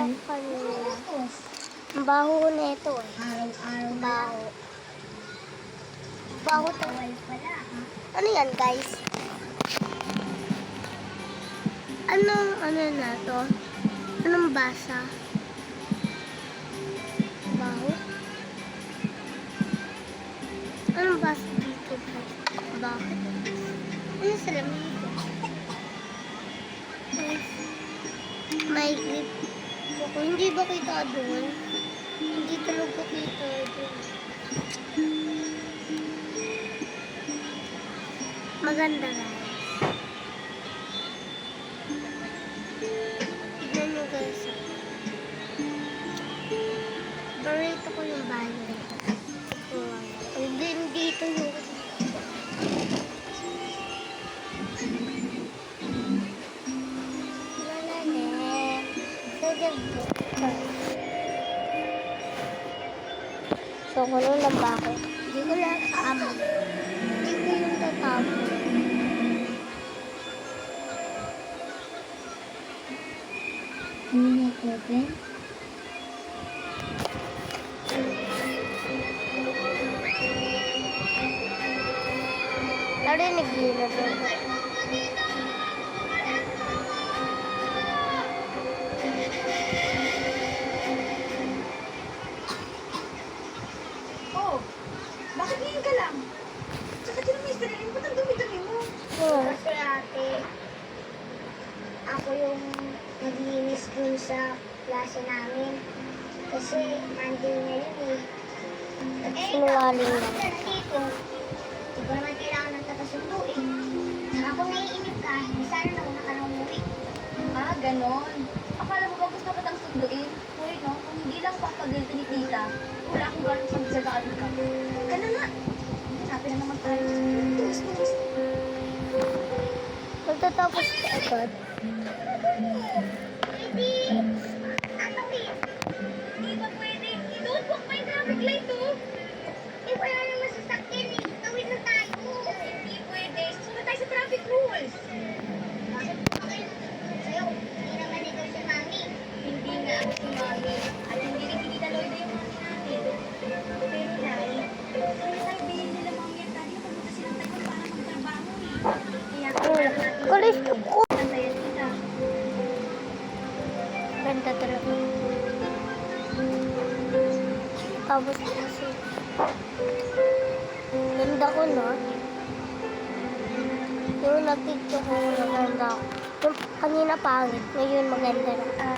ako kanina. Ang baho na ito eh. Araw-araw na. Baho. Baho to. Ano yan guys? Anong ano na to? Anong basa? Baho? Anong basa dito guys? Bakit? Ano sa lamig ko? May grip ako. Hindi ba kita doon? Hindi talaga kita doon. Maganda guys. Tignan nyo guys. Barito ko yung bahay. Hindi dito yung so, kuno lang ba ako? Hindi ko lang kaamo. Hindi ko yung tatamo. Hindi niya open. Narinig yun na doon. Oh, bakit ngayon ka lang? Tsaka din ang mister, ba't ang dumi-dumi mo? Kasi ate, ako yung naglinis dun sa klase namin. Kasi Monday na yun eh. Sinungaling lang. Dito, di ko naman kailangan ng tagasundo eh. Saka kung naiinip ka, sana nauna ka nang umuwi. Ah, ganon. Akala mo ba gusto ka tang sunduin? Uy, no? Kung hindi lang papagilti ni tita, wala akong gano'n sa magsagaan ka. Ka na nga. Hanapin na naman tayo. Tumis. Magtatapos ka agad. Pwede. Tatawid. Di ba pwede? Doon, huwag pa yung traffic light oh. Eh, wala naman sasakyan eh. Tawid na tayo. Hindi pwede. Susunod tayo sa traffic rules. Bakit pa kayo sa'yo? Hindi naman ikaw si Mami. Hindi nga ako si Mami. At hindi rin si Tita Lloyd yung mami natin. Pero dahil, kami tayo bilhin nila Mami at Daddy pumunta silang Taiwan para magtrabaho eh. Kaya kailangan natin Kulis ko. bantayan sila. Ganda talaga. Tapos kasi. Ganda ko no. Yung nag-picture ko maganda ako. Yung kanina pangit. Ngayon maganda na.